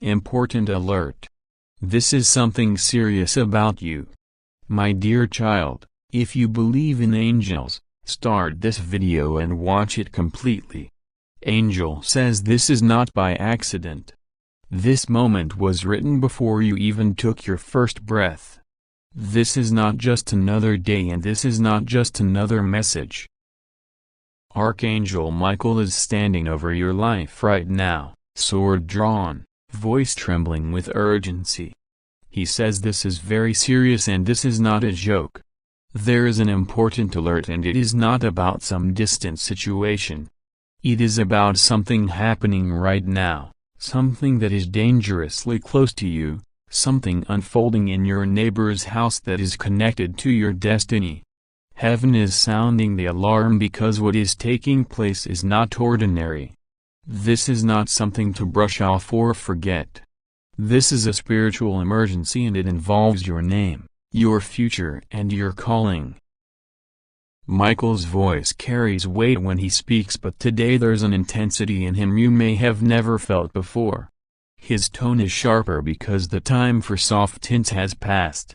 Important alert. This is something serious about you. My dear child, if you believe in angels, start this video and watch it completely. Angel says this is not by accident. This moment was written before you even took your first breath. This is not just another day, and this is not just another message. Archangel Michael is standing over your life right now, sword drawn, voice trembling with urgency. He says this is very serious and this is not a joke. There is an important alert, and it is not about some distant situation. It is about something happening right now, something that is dangerously close to you, something unfolding in your neighbor's house that is connected to your destiny. Heaven is sounding the alarm because what is taking place is not ordinary. This is not something to brush off or forget. This is a spiritual emergency, and it involves your name, your future, and your calling. Michael's voice carries weight when he speaks, but today there's an intensity in him you may have never felt before. His tone is sharper because the time for soft hints has passed.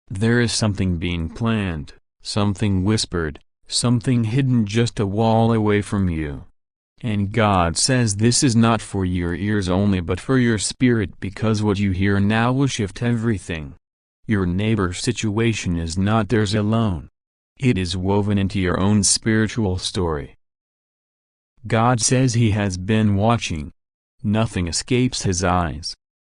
There is something being planned, something whispered, something hidden just a wall away from you. And God says this is not for your ears only but for your spirit, because what you hear now will shift everything. Your neighbor's situation is not theirs alone. It is woven into your own spiritual story. God says He has been watching. Nothing escapes His eyes.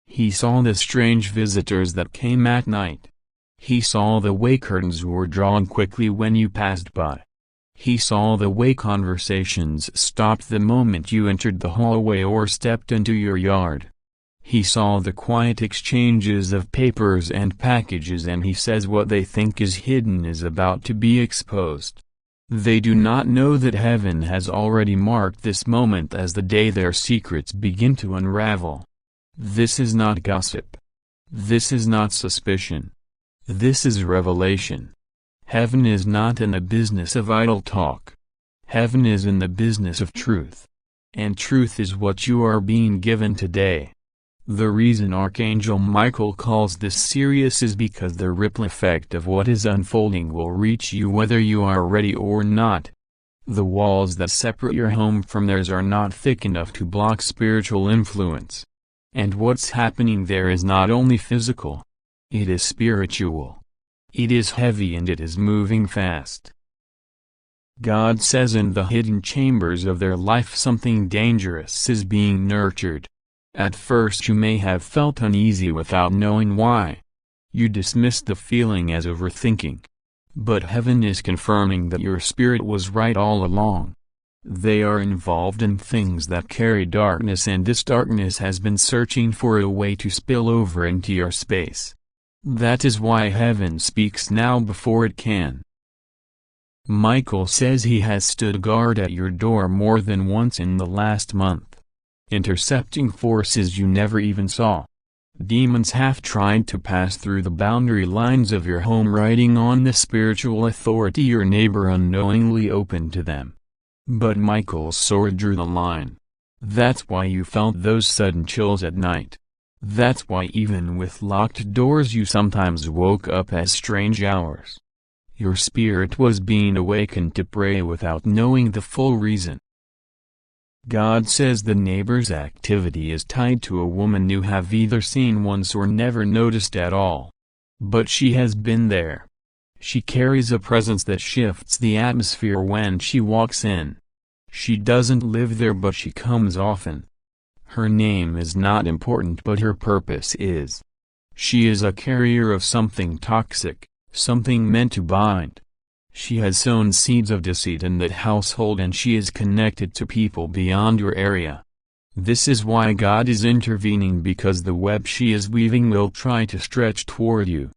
He saw the strange visitors that came at night. He saw the way curtains were drawn quickly when you passed by. He saw the way conversations stopped the moment you entered the hallway or stepped into your yard. He saw the quiet exchanges of papers and packages, and He says what they think is hidden is about to be exposed. They do not know that heaven has already marked this moment as the day their secrets begin to unravel. This is not gossip. This is not suspicion. This is revelation. Heaven is not in the business of idle talk. Heaven is in the business of truth. And truth is what you are being given today. The reason Archangel Michael calls this serious is because the ripple effect of what is unfolding will reach you whether you are ready or not. The walls that separate your home from theirs are not thick enough to block spiritual influence. And what's happening there is not only physical. It is spiritual. It is heavy and it is moving fast. God says in the hidden chambers of their life something dangerous is being nurtured. At first you may have felt uneasy without knowing why. You dismissed the feeling as overthinking. But heaven is confirming that your spirit was right all along. They are involved in things that carry darkness, and this darkness has been searching for a way to spill over into your space. That is why heaven speaks now before it can. Michael says he has stood guard at your door more than once in the last month. Intercepting forces you never even saw. Demons have tried to pass through the boundary lines of your home, riding on the spiritual authority your neighbor unknowingly opened to them. But Michael's sword drew the line. That's why you felt those sudden chills at night. That's why even with locked doors you sometimes woke up at strange hours. Your spirit was being awakened to pray without knowing the full reason. God says the neighbor's activity is tied to a woman you have either seen once or never noticed at all. But she has been there. She carries a presence that shifts the atmosphere when she walks in. She doesn't live there, but she comes often. Her name is not important, but her purpose is. She is a carrier of something toxic, something meant to bind. She has sown seeds of deceit in that household, and she is connected to people beyond your area. This is why God is intervening, because the web she is weaving will try to stretch toward you.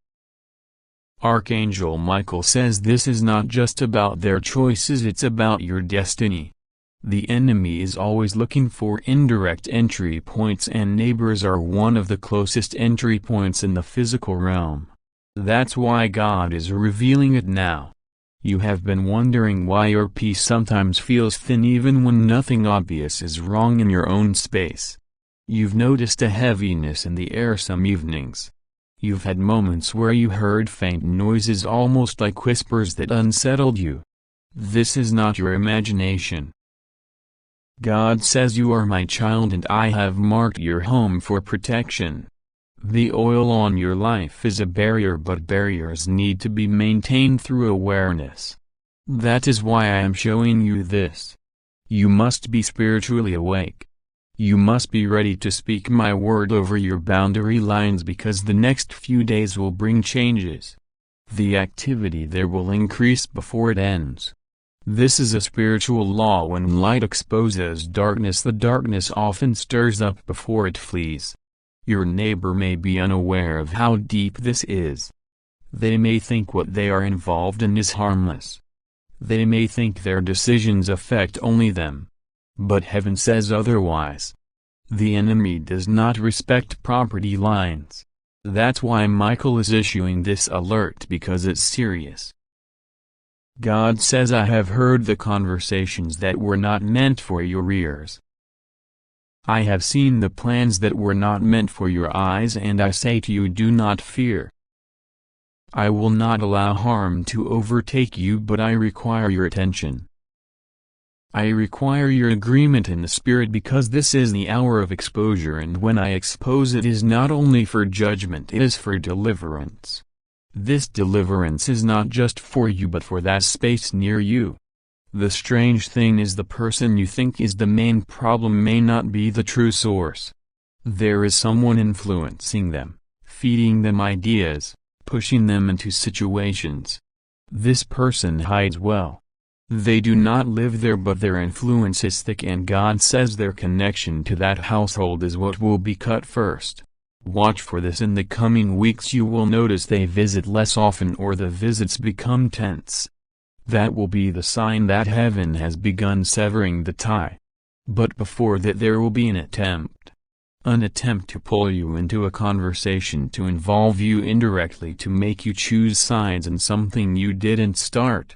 Archangel Michael says this is not just about their choices, it's about your destiny. The enemy is always looking for indirect entry points, and neighbors are one of the closest entry points in the physical realm. That's why God is revealing it now. You have been wondering why your peace sometimes feels thin even when nothing obvious is wrong in your own space. You've noticed a heaviness in the air some evenings. You've had moments where you heard faint noises almost like whispers that unsettled you. This is not your imagination. God says you are my child and I have marked your home for protection. The oil on your life is a barrier, but barriers need to be maintained through awareness. That is why I am showing you this. You must be spiritually awake. You must be ready to speak my word over your boundary lines because the next few days will bring changes. The activity there will increase before it ends. This is a spiritual law. When light exposes darkness, the darkness often stirs up before it flees. Your neighbor may be unaware of how deep this is. They may think what they are involved in is harmless. They may think their decisions affect only them. But heaven says otherwise. The enemy does not respect property lines. That's why Michael is issuing this alert, because it's serious. God says, I have heard the conversations that were not meant for your ears. I have seen the plans that were not meant for your eyes, and I say to you, do not fear. I will not allow harm to overtake you, but I require your attention. I require your agreement in the Spirit, because this is the hour of exposure, and when I expose it is not only for judgment, it is for deliverance. This deliverance is not just for you but for that space near you. The strange thing is, the person you think is the main problem may not be the true source. There is someone influencing them, feeding them ideas, pushing them into situations. This person hides well. They do not live there, but their influence is thick, and God says their connection to that household is what will be cut first. Watch for this in the coming weeks. You will notice they visit less often, or the visits become tense. That will be the sign that heaven has begun severing the tie. But before that there will be an attempt. An attempt to pull you into a conversation, to involve you indirectly, to make you choose sides in something you didn't start.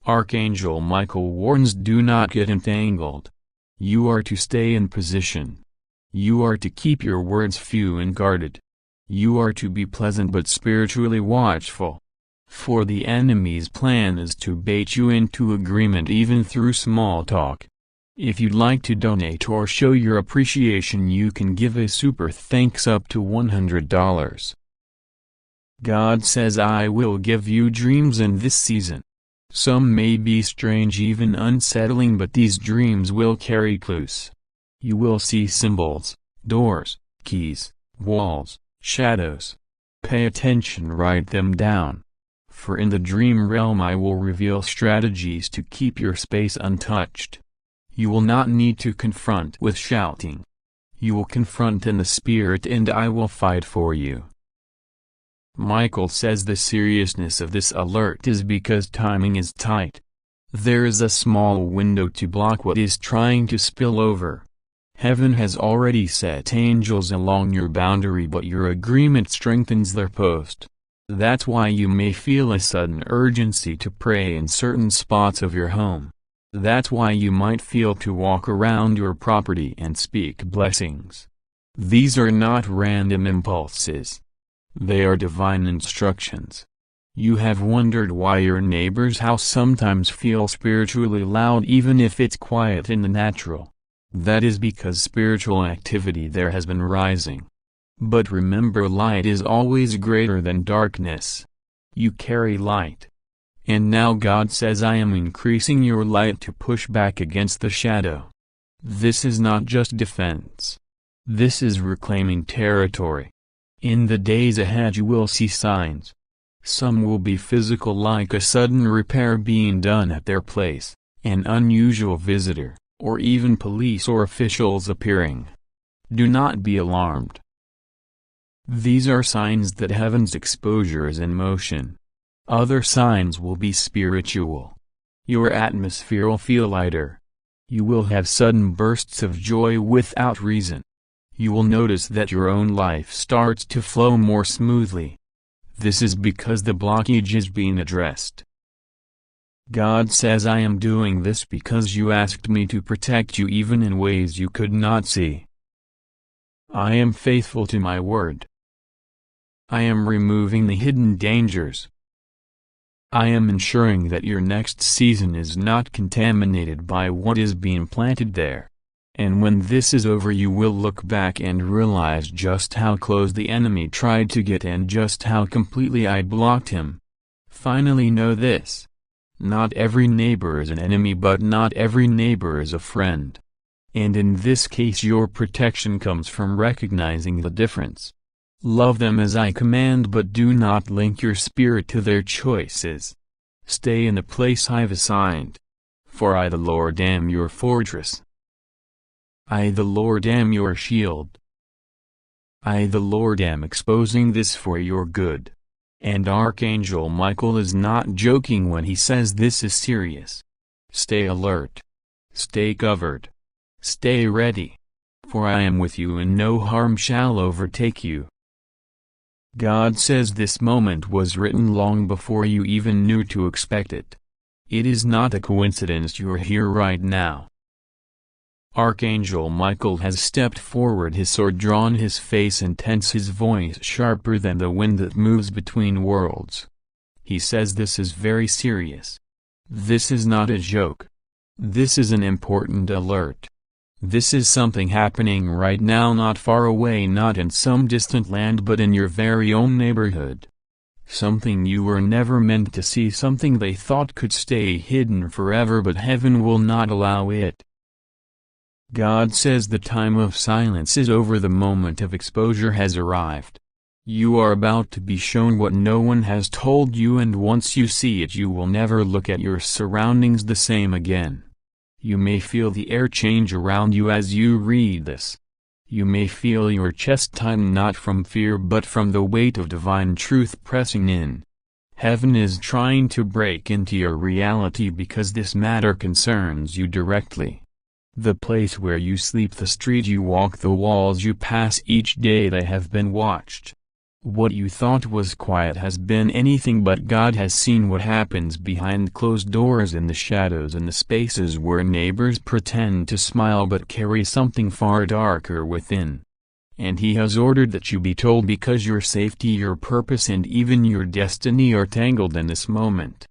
Archangel Michael warns, do not get entangled. You are to stay in position. You are to keep your words few and guarded. You are to be pleasant but spiritually watchful. For the enemy's plan is to bait you into agreement even through small talk. If you'd like to donate or show your appreciation, you can give a super thanks up to $100. God says, I will give you dreams in this season. Some may be strange, even unsettling, but these dreams will carry clues. You will see symbols, doors, keys, walls, shadows. Pay attention, write them down. For in the dream realm I will reveal strategies to keep your space untouched. You will not need to confront with shouting. You will confront in the Spirit, and I will fight for you. Michael says the seriousness of this alert is because timing is tight. There is a small window to block what is trying to spill over. Heaven has already set angels along your boundary, but your agreement strengthens their post. That's why you may feel a sudden urgency to pray in certain spots of your home. That's why you might feel to walk around your property and speak blessings. These are not random impulses. They are divine instructions. You have wondered why your neighbor's house sometimes feels spiritually loud even if it's quiet in the natural. That is because spiritual activity there has been rising. But remember, light is always greater than darkness. You carry light. And now God says, I am increasing your light to push back against the shadow. This is not just defense. This is reclaiming territory. In the days ahead you will see signs. Some will be physical, like a sudden repair being done at their place, an unusual visitor, or even police or officials appearing. Do not be alarmed. These are signs that heaven's exposure is in motion. Other signs will be spiritual. Your atmosphere will feel lighter. You will have sudden bursts of joy without reason. You will notice that your own life starts to flow more smoothly. This is because the blockage is being addressed. God says, I am doing this because you asked me to protect you even in ways you could not see. I am faithful to my word. I am removing the hidden dangers. I am ensuring that your next season is not contaminated by what is being planted there. And when this is over, you will look back and realize just how close the enemy tried to get and just how completely I blocked him. Finally, know this. Not every neighbor is an enemy, but not every neighbor is a friend. And in this case, your protection comes from recognizing the difference. Love them as I command, but do not link your spirit to their choices. Stay in the place I've assigned. For I the Lord am your fortress. I the Lord am your shield. I the Lord am exposing this for your good. And Archangel Michael is not joking when he says this is serious. Stay alert. Stay covered. Stay ready. For I am with you and no harm shall overtake you. God says this moment was written long before you even knew to expect it. It is not a coincidence you're here right now. Archangel Michael has stepped forward, his sword drawn, his face intense, his voice sharper than the wind that moves between worlds. He says this is very serious. This is not a joke. This is an important alert. This is something happening right now, not far away, not in some distant land, but in your very own neighborhood. Something you were never meant to see, something they thought could stay hidden forever, but heaven will not allow it. God says the time of silence is over, the moment of exposure has arrived. You are about to be shown what no one has told you, and once you see it, you will never look at your surroundings the same again. You may feel the air change around you as you read this. You may feel your chest tighten, not from fear but from the weight of divine truth pressing in. Heaven is trying to break into your reality because this matter concerns you directly. The place where you sleep, the street you walk, the walls you pass each day, they have been watched. What you thought was quiet has been anything but. God has seen what happens behind closed doors, in the shadows, in the spaces where neighbors pretend to smile but carry something far darker within. And He has ordered that you be told, because your safety, your purpose, and even your destiny are tangled in this moment.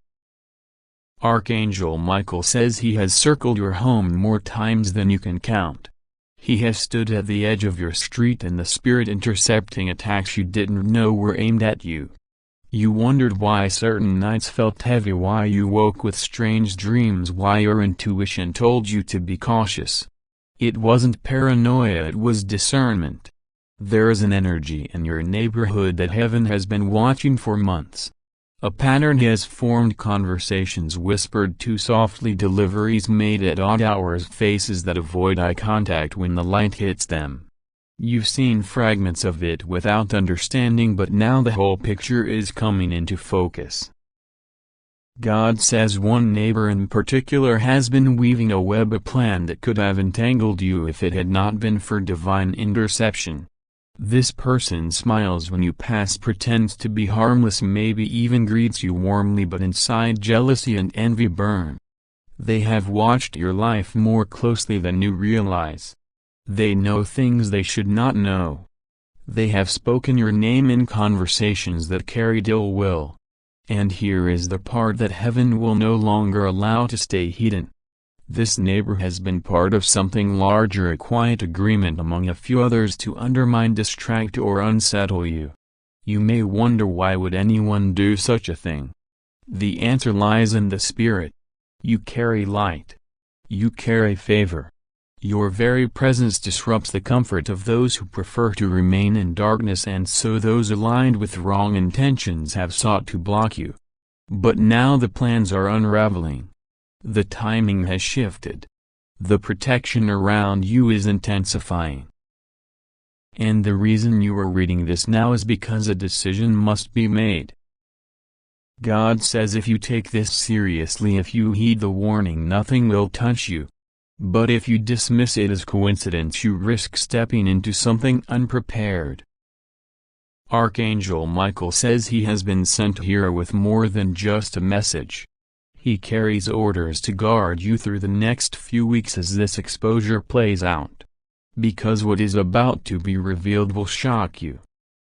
Archangel Michael says he has circled your home more times than you can count. He has stood at the edge of your street in the spirit, intercepting attacks you didn't know were aimed at you. You wondered why certain nights felt heavy, why you woke with strange dreams, why your intuition told you to be cautious. It wasn't paranoia, it was discernment. There is an energy in your neighborhood that heaven has been watching for months. A pattern has formed: conversations whispered too softly, deliveries made at odd hours, faces that avoid eye contact when the light hits them. You've seen fragments of it without understanding, but now the whole picture is coming into focus. God says one neighbor in particular has been weaving a web, a plan that could have entangled you if it had not been for divine interception. This person smiles when you pass, pretends to be harmless, maybe even greets you warmly, but inside jealousy and envy burn. They have watched your life more closely than you realize. They know things they should not know. They have spoken your name in conversations that carried ill will. And here is the part that heaven will no longer allow to stay hidden. This neighbor has been part of something larger, a quiet agreement among a few others to undermine, distract, or unsettle you. You may wonder, why would anyone do such a thing? The answer lies in the spirit. You carry light. You carry favor. Your very presence disrupts the comfort of those who prefer to remain in darkness, and so those aligned with wrong intentions have sought to block you. But now the plans are unraveling. The timing has shifted. The protection around you is intensifying. And the reason you are reading this now is because a decision must be made. God says if you take this seriously, if you heed the warning, nothing will touch you. But if you dismiss it as coincidence, you risk stepping into something unprepared. Archangel Michael says he has been sent here with more than just a message. He carries orders to guard you through the next few weeks as this exposure plays out. because what is about to be revealed will shock you.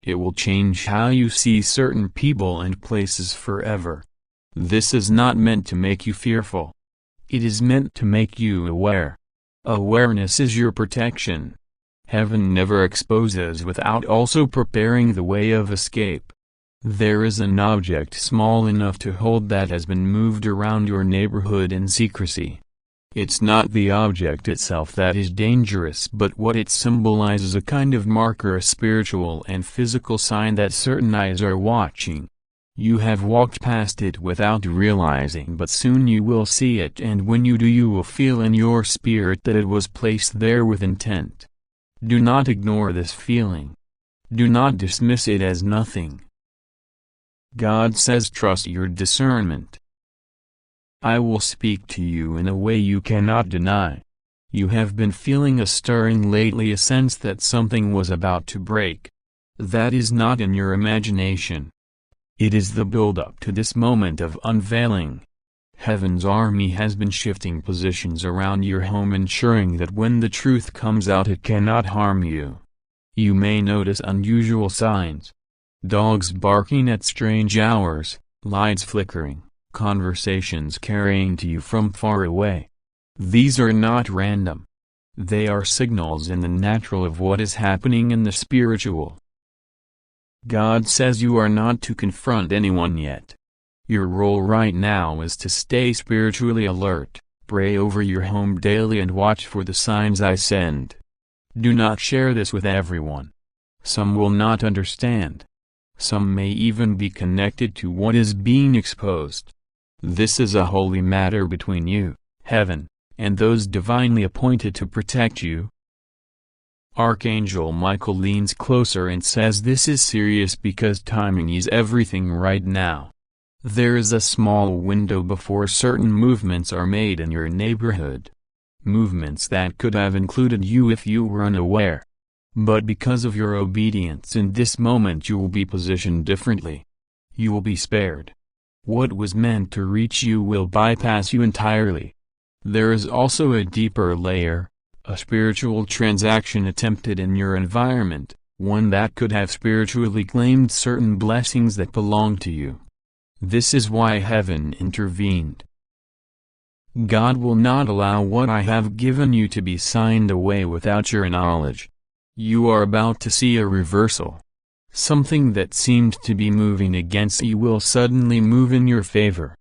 It will change how you see certain people and places forever. This is not meant to make you fearful. It is meant to make you aware. Awareness is your protection. Heaven never exposes without also preparing the way of escape. There is an object small enough to hold that has been moved around your neighborhood in secrecy. It's not the object itself that is dangerous, but what it symbolizes, a kind of marker, a spiritual and physical sign that certain eyes are watching. You have walked past it without realizing, but soon you will see it, and when you do, you will feel in your spirit that it was placed there with intent. Do not ignore this feeling. Do not dismiss it as nothing. God says, trust your discernment. I will speak to you in a way you cannot deny. You have been feeling a stirring lately, a sense that something was about to break. That is not in your imagination. It is the build-up to this moment of unveiling. Heaven's army has been shifting positions around your home, ensuring that when the truth comes out it cannot harm you. You may notice unusual signs. Dogs barking at strange hours, lights flickering, conversations carrying to you from far away. These are not random. They are signals in the natural of what is happening in the spiritual. God says you are not to confront anyone yet. Your role right now is to stay spiritually alert, pray over your home daily and watch for the signs I send. Do not share this with everyone. Some will not understand. Some may even be connected to what is being exposed. This is a holy matter between you, heaven, and those divinely appointed to protect you. Archangel Michael leans closer and says this is serious because timing is everything right now. There is a small window before certain movements are made in your neighborhood. Movements that could have included you if you were unaware. But because of your obedience in this moment you will be positioned differently. You will be spared. What was meant to reach you will bypass you entirely. There is also a deeper layer, a spiritual transaction attempted in your environment, one that could have spiritually claimed certain blessings that belong to you. This is why heaven intervened. God will not allow what I have given you to be signed away without your knowledge. You are about to see a reversal. Something that seemed to be moving against you will suddenly move in your favor.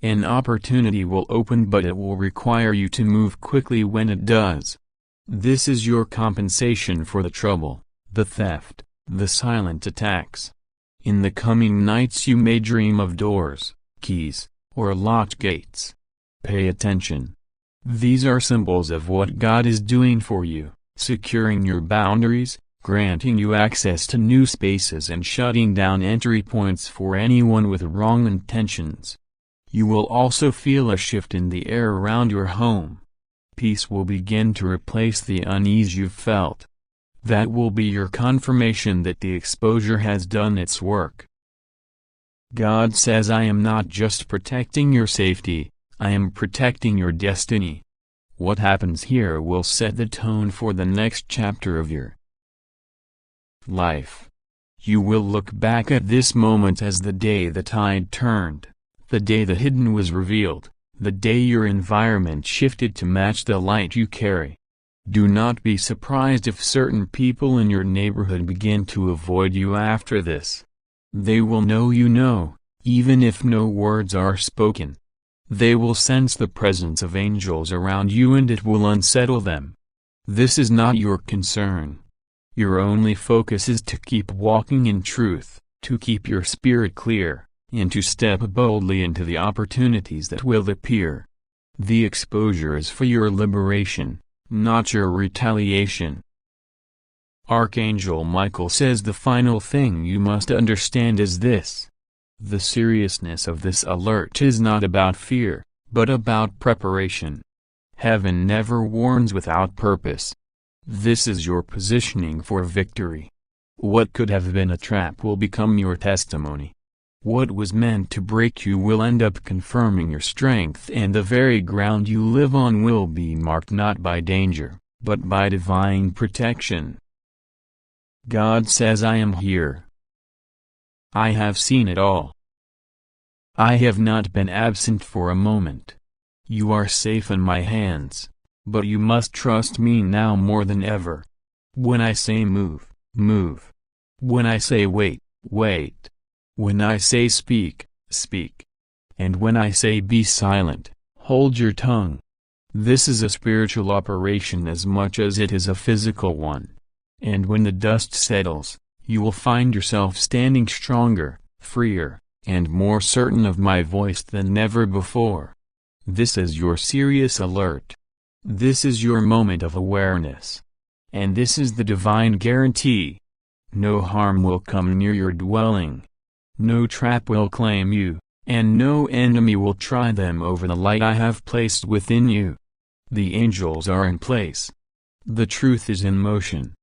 An opportunity will open, but it will require you to move quickly when it does. This is your compensation for the trouble, the theft, the silent attacks. In the coming nights you may dream of doors, keys, or locked gates. Pay attention. These are symbols of what God is doing for you, securing your boundaries, granting you access to new spaces and shutting down entry points for anyone with wrong intentions. You will also feel a shift in the air around your home. Peace will begin to replace the unease you've felt. That will be your confirmation that the exposure has done its work. God says I am not just protecting your safety, I am protecting your destiny. What happens here will set the tone for the next chapter of your life. You will look back at this moment as the day the tide turned, the day the hidden was revealed, the day your environment shifted to match the light you carry. Do not be surprised if certain people in your neighborhood begin to avoid you after this. They will know you know, even if no words are spoken. They will sense the presence of angels around you and it will unsettle them. This is not your concern. Your only focus is to keep walking in truth, to keep your spirit clear, and to step boldly into the opportunities that will appear. The exposure is for your liberation, not your retaliation. Archangel Michael says the final thing you must understand is this. The seriousness of this alert is not about fear, but about preparation. Heaven never warns without purpose. This is your positioning for victory. What could have been a trap will become your testimony. What was meant to break you will end up confirming your strength, and the very ground you live on will be marked not by danger, but by divine protection. God says, I am here. I have seen it all. I have not been absent for a moment. You are safe in my hands, but you must trust me now more than ever. When I say move, move. When I say wait, wait. When I say speak, speak. And when I say be silent, hold your tongue. This is a spiritual operation as much as it is a physical one. And when the dust settles, you will find yourself standing stronger, freer, and more certain of my voice than never before. This is your serious alert. This is your moment of awareness. And this is the divine guarantee. No harm will come near your dwelling. No trap will claim you, and no enemy will try them over the light I have placed within you. The angels are in place. The truth is in motion.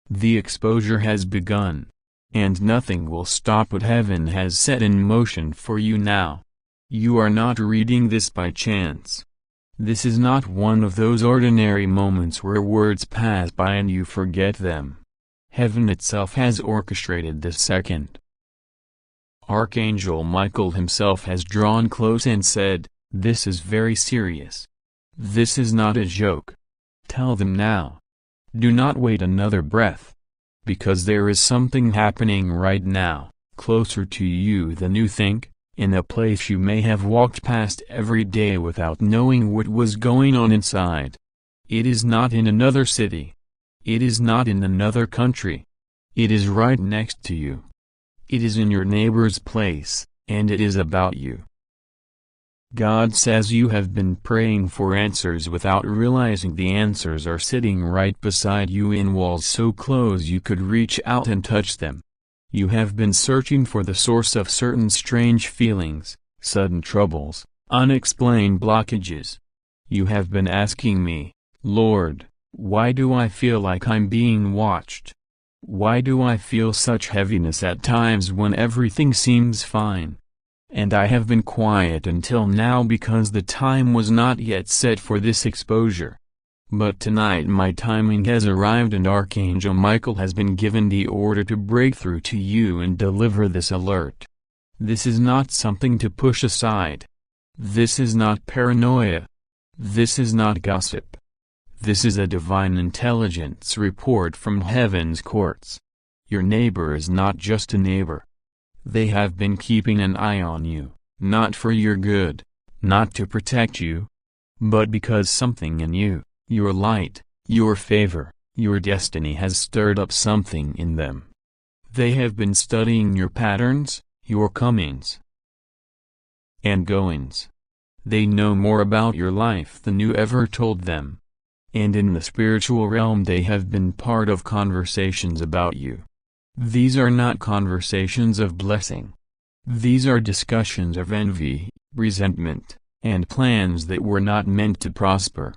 The exposure has begun. And nothing will stop what heaven has set in motion for you now. You are not reading this by chance. This is not one of those ordinary moments where words pass by and you forget them. Heaven itself has orchestrated this second. Archangel Michael himself has drawn close and said, "This is very serious. This is not a joke. Tell them now. Do not wait another breath. Because there is something happening right now, closer to you than you think, in a place you may have walked past every day without knowing what was going on inside. It is not in another city. It is not in another country. It is right next to you. It is in your neighbor's place, and it is about you." God says you have been praying for answers without realizing the answers are sitting right beside you in walls so close you could reach out and touch them. You have been searching for the source of certain strange feelings, sudden troubles, unexplained blockages. You have been asking me, "Lord, why do I feel like I'm being watched? Why do I feel such heaviness at times when everything seems fine?" And I have been quiet until now because the time was not yet set for this exposure. But tonight my timing has arrived and Archangel Michael has been given the order to break through to you and deliver this alert. This is not something to push aside. This is not paranoia. This is not gossip. This is a divine intelligence report from heaven's courts. Your neighbor is not just a neighbor. They have been keeping an eye on you, not for your good, not to protect you, but because something in you, your light, your favor, your destiny has stirred up something in them. They have been studying your patterns, your comings and goings. They know more about your life than you ever told them. And in the spiritual realm they have been part of conversations about you. These are not conversations of blessing. These are discussions of envy, resentment, and plans that were not meant to prosper.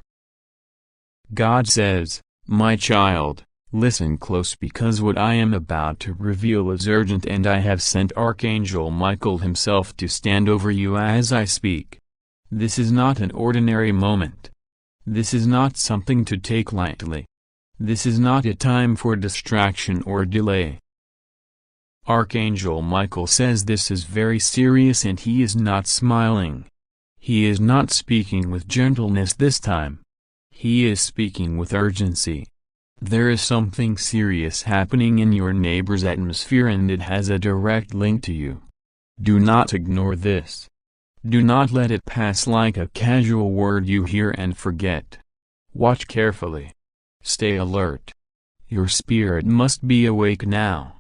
God says, "My child, listen close because what I am about to reveal is urgent and I have sent Archangel Michael himself to stand over you as I speak. This is not an ordinary moment. This is not something to take lightly. This is not a time for distraction or delay." Archangel Michael says this is very serious and he is not smiling. He is not speaking with gentleness this time. He is speaking with urgency. There is something serious happening in your neighbor's atmosphere and it has a direct link to you. Do not ignore this. Do not let it pass like a casual word you hear and forget. Watch carefully. Stay alert. Your spirit must be awake now.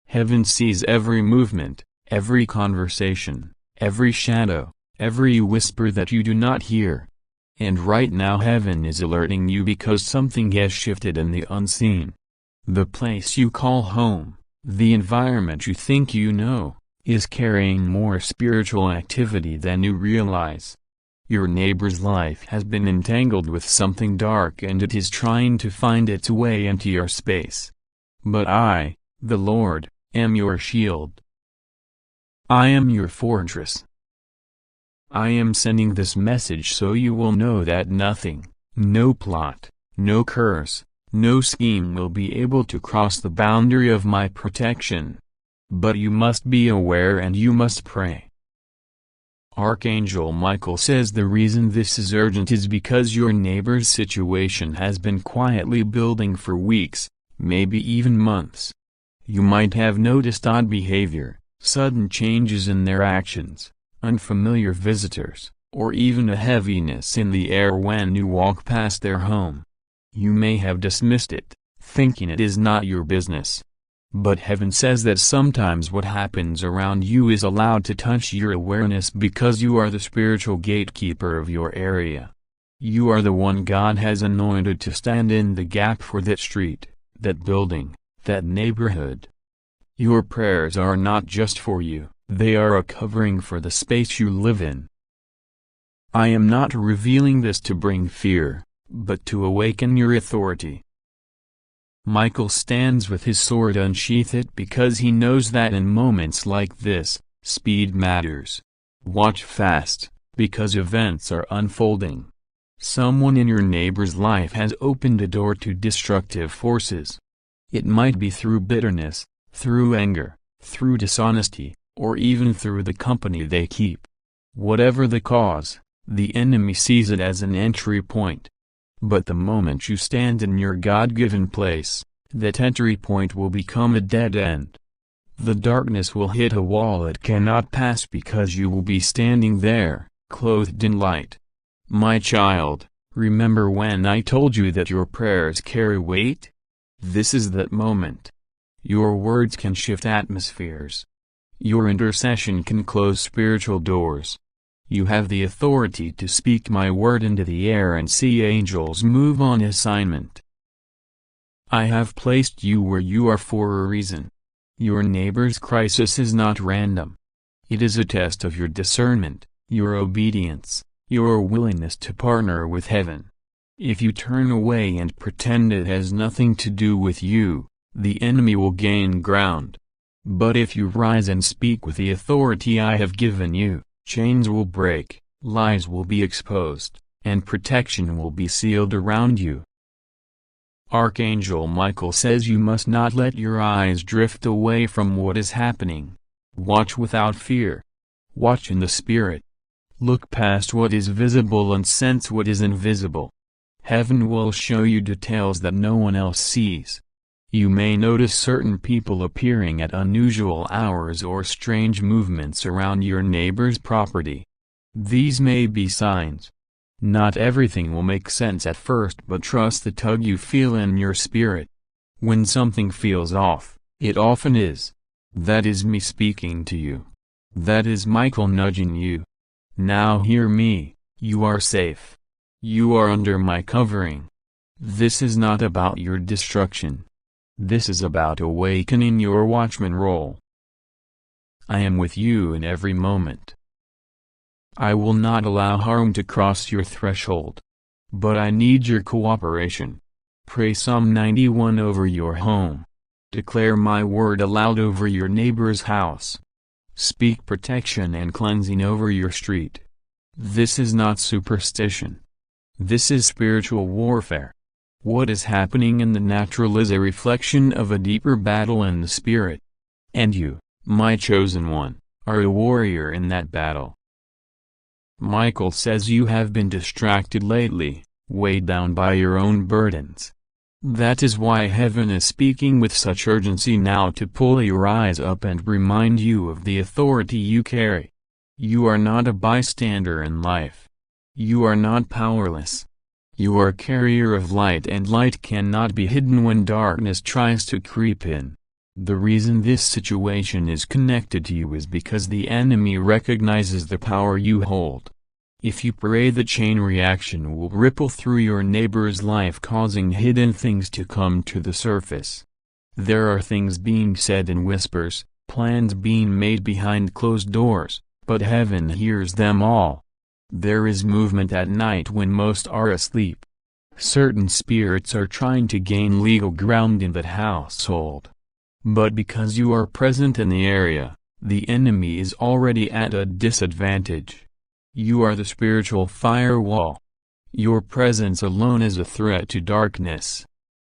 Heaven sees every movement, every conversation, every shadow, every whisper that you do not hear. And right now heaven is alerting you because something has shifted in the unseen. The place you call home, the environment you think you know, is carrying more spiritual activity than you realize. Your neighbor's life has been entangled with something dark and it is trying to find its way into your space. But I, the Lord, am your shield. I am your fortress. I am sending this message so you will know that nothing, no plot, No curse, no scheme will be able to cross the boundary of my protection. But you must be aware and you must pray. Archangel Michael says the reason this is urgent is because your neighbor's situation has been quietly building for weeks, maybe even months. You might have noticed odd behavior, sudden changes in their actions, unfamiliar visitors, or even a heaviness in the air when you walk past their home. You may have dismissed it, thinking it is not your business. But heaven says that sometimes what happens around you is allowed to touch your awareness because you are the spiritual gatekeeper of your area. You are the one God has anointed to stand in the gap for that street, that building, that neighborhood. Your prayers are not just for you, they are a covering for the space you live in. I am not revealing this to bring fear, but to awaken your authority. Michael stands with his sword unsheathed because he knows that in moments like this, speed matters. Watch fast, because events are unfolding. Someone in your neighbor's life has opened a door to destructive forces. It might be through bitterness, through anger, through dishonesty, or even through the company they keep. Whatever the cause, the enemy sees it as an entry point. But the moment you stand in your God-given place, that entry point will become a dead end. The darkness will hit a wall it cannot pass because you will be standing there, clothed in light. My child, remember when I told you that your prayers carry weight? This is that moment. Your words can shift atmospheres. Your intercession can close spiritual doors. You have the authority to speak my word into the air and see angels move on assignment. I have placed you where you are for a reason. Your neighbor's crisis is not random. It is a test of your discernment, your obedience, your willingness to partner with heaven. If you turn away and pretend it has nothing to do with you, the enemy will gain ground. But if you rise and speak with the authority I have given you, chains will break, lies will be exposed, and protection will be sealed around you. Archangel Michael says you must not let your eyes drift away from what is happening. Watch without fear. Watch in the Spirit. Look past what is visible and sense what is invisible. Heaven will show you details that no one else sees. You may notice certain people appearing at unusual hours or strange movements around your neighbor's property. These may be signs. Not everything will make sense at first, but trust the tug you feel in your spirit. When something feels off, it often is. That is me speaking to you. That is Michael nudging you. Now hear me, you are safe. You are under my covering. This is not about your destruction. This is about awakening your watchman role. I am with you in every moment. I will not allow harm to cross your threshold. But I need your cooperation. Pray Psalm 91 over your home. Declare my word aloud over your neighbor's house. Speak protection and cleansing over your street. This is not superstition. This is spiritual warfare. What is happening in the natural is a reflection of a deeper battle in the spirit. And you, my chosen one, are a warrior in that battle. Michael says you have been distracted lately, weighed down by your own burdens. That is why heaven is speaking with such urgency now to pull your eyes up and remind you of the authority you carry. You are not a bystander in life. You are not powerless. You are a carrier of light, and light cannot be hidden when darkness tries to creep in. The reason this situation is connected to you is because the enemy recognizes the power you hold. If you pray, the chain reaction will ripple through your neighbor's life, causing hidden things to come to the surface. There are things being said in whispers, plans being made behind closed doors, but heaven hears them all. There is movement at night when most are asleep. Certain spirits are trying to gain legal ground in that household. But because you are present in the area, the enemy is already at a disadvantage. You are the spiritual firewall. Your presence alone is a threat to darkness.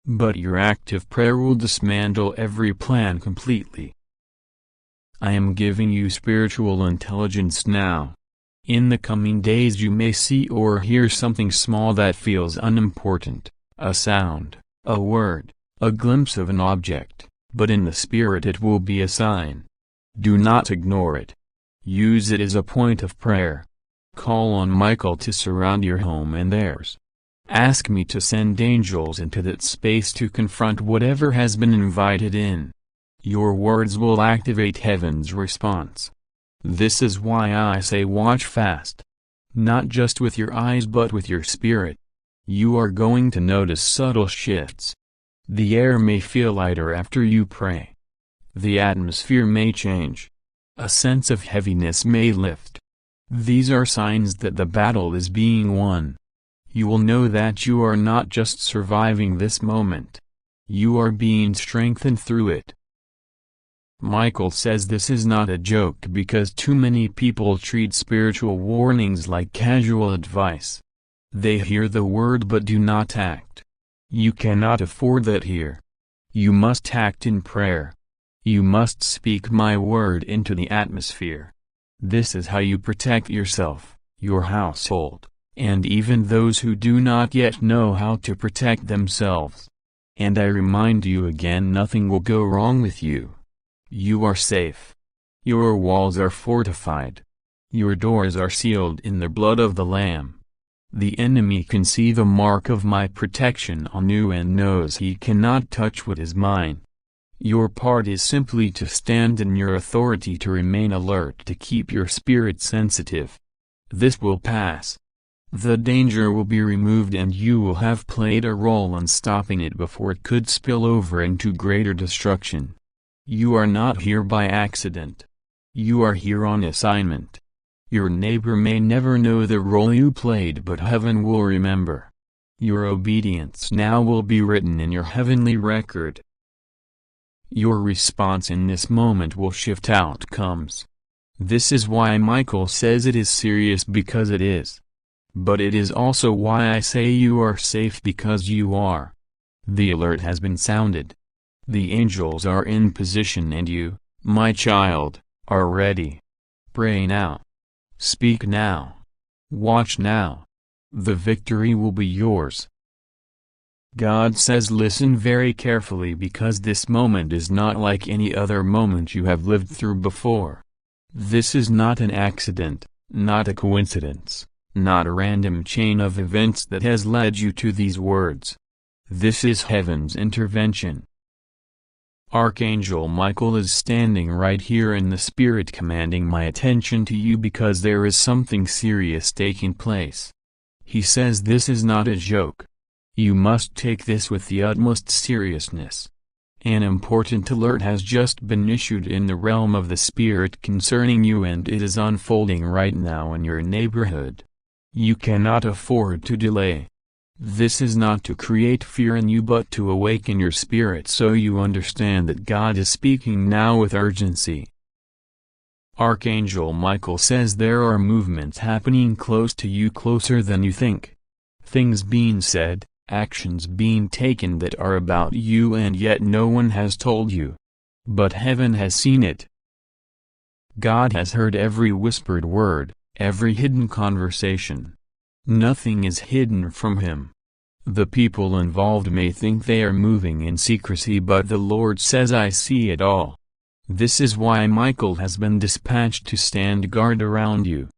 But your active prayer will dismantle every plan completely. I am giving you spiritual intelligence now. In the coming days you may see or hear something small that feels unimportant, a sound, a word, a glimpse of an object, but in the spirit it will be a sign. Do not ignore it. Use it as a point of prayer. Call on Michael to surround your home and theirs. Ask me to send angels into that space to confront whatever has been invited in. Your words will activate heaven's response. This is why I say watch fast. Not just with your eyes but with your spirit. You are going to notice subtle shifts. The air may feel lighter after you pray. The atmosphere may change. A sense of heaviness may lift. These are signs that the battle is being won. You will know that you are not just surviving this moment. You are being strengthened through it. Michael says this is not a joke because too many people treat spiritual warnings like casual advice. They hear the word but do not act. You cannot afford that here. You must act in prayer. You must speak my word into the atmosphere. This is how you protect yourself, your household, and even those who do not yet know how to protect themselves. And I remind you again, nothing will go wrong with you. You are safe. Your walls are fortified. Your doors are sealed in the blood of the Lamb. The enemy can see the mark of my protection on you and knows he cannot touch what is mine. Your part is simply to stand in your authority, to remain alert, to keep your spirit sensitive. This will pass. The danger will be removed and you will have played a role in stopping it before it could spill over into greater destruction. You are not here by accident. You are here on assignment. Your neighbor may never know the role you played, but heaven will remember. Your obedience now will be written in your heavenly record. Your response in this moment will shift outcomes. This is why Michael says it is serious, because it is. But it is also why I say you are safe, because you are. The alert has been sounded. The angels are in position and you, my child, are ready. Pray now. Speak now. Watch now. The victory will be yours. God says listen very carefully, because this moment is not like any other moment you have lived through before. This is not an accident, not a coincidence, not a random chain of events that has led you to these words. This is heaven's intervention. Archangel Michael is standing right here in the spirit, commanding my attention to you because there is something serious taking place. He says this is not a joke. You must take this with the utmost seriousness. An important alert has just been issued in the realm of the spirit concerning you, and it is unfolding right now in your neighborhood. You cannot afford to delay. This is not to create fear in you but to awaken your spirit so you understand that God is speaking now with urgency. Archangel Michael says there are movements happening close to you, closer than you think. Things being said, actions being taken that are about you and yet no one has told you. But heaven has seen it. God has heard every whispered word, every hidden conversation. Nothing is hidden from him. The people involved may think they are moving in secrecy, but the Lord says I see it all. This is why Michael has been dispatched to stand guard around you.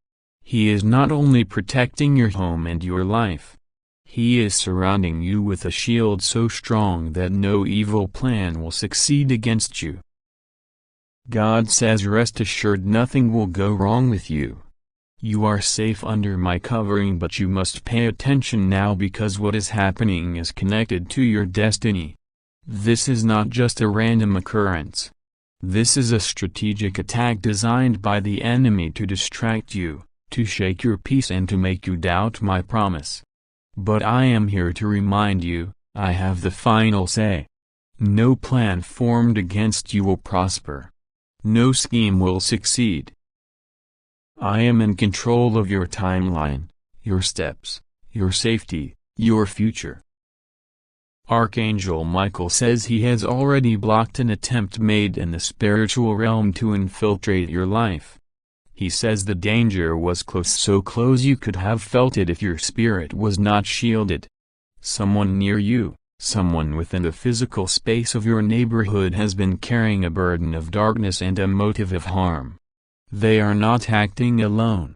He is not only protecting your home and your life. He is surrounding you with a shield so strong that no evil plan will succeed against you. God says rest assured nothing will go wrong with you. You are safe under my covering, but you must pay attention now because what is happening is connected to your destiny. This is not just a random occurrence. This is a strategic attack designed by the enemy to distract you, to shake your peace and to make you doubt my promise. But I am here to remind you, I have the final say. No plan formed against you will prosper. No scheme will succeed. I am in control of your timeline, your steps, your safety, your future. Archangel Michael says he has already blocked an attempt made in the spiritual realm to infiltrate your life. He says the danger was close, so close you could have felt it if your spirit was not shielded. Someone near you, someone within the physical space of your neighborhood has been carrying a burden of darkness and a motive of harm. They are not acting alone.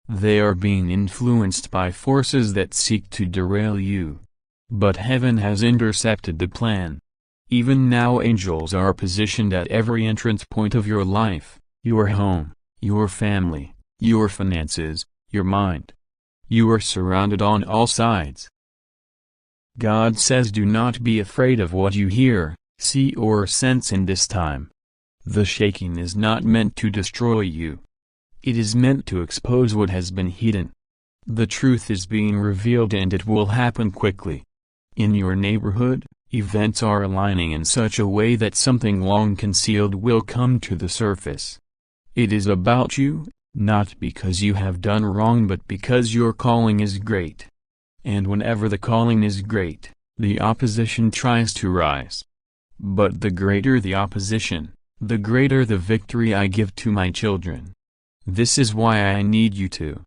They are being influenced by forces that seek to derail you. But heaven has intercepted the plan. Even now angels are positioned at every entrance point of your life, your home, your family, your finances, your mind. You are surrounded on all sides. God says do not be afraid of what you hear, see or sense in this time. The shaking is not meant to destroy you. It is meant to expose what has been hidden. The truth is being revealed and it will happen quickly. In your neighborhood, events are aligning in such a way that something long concealed will come to the surface. It is about you, not because you have done wrong but because your calling is great. And whenever the calling is great, the opposition tries to rise. But the greater the opposition, the greater the victory I give to my children. This is why I need you to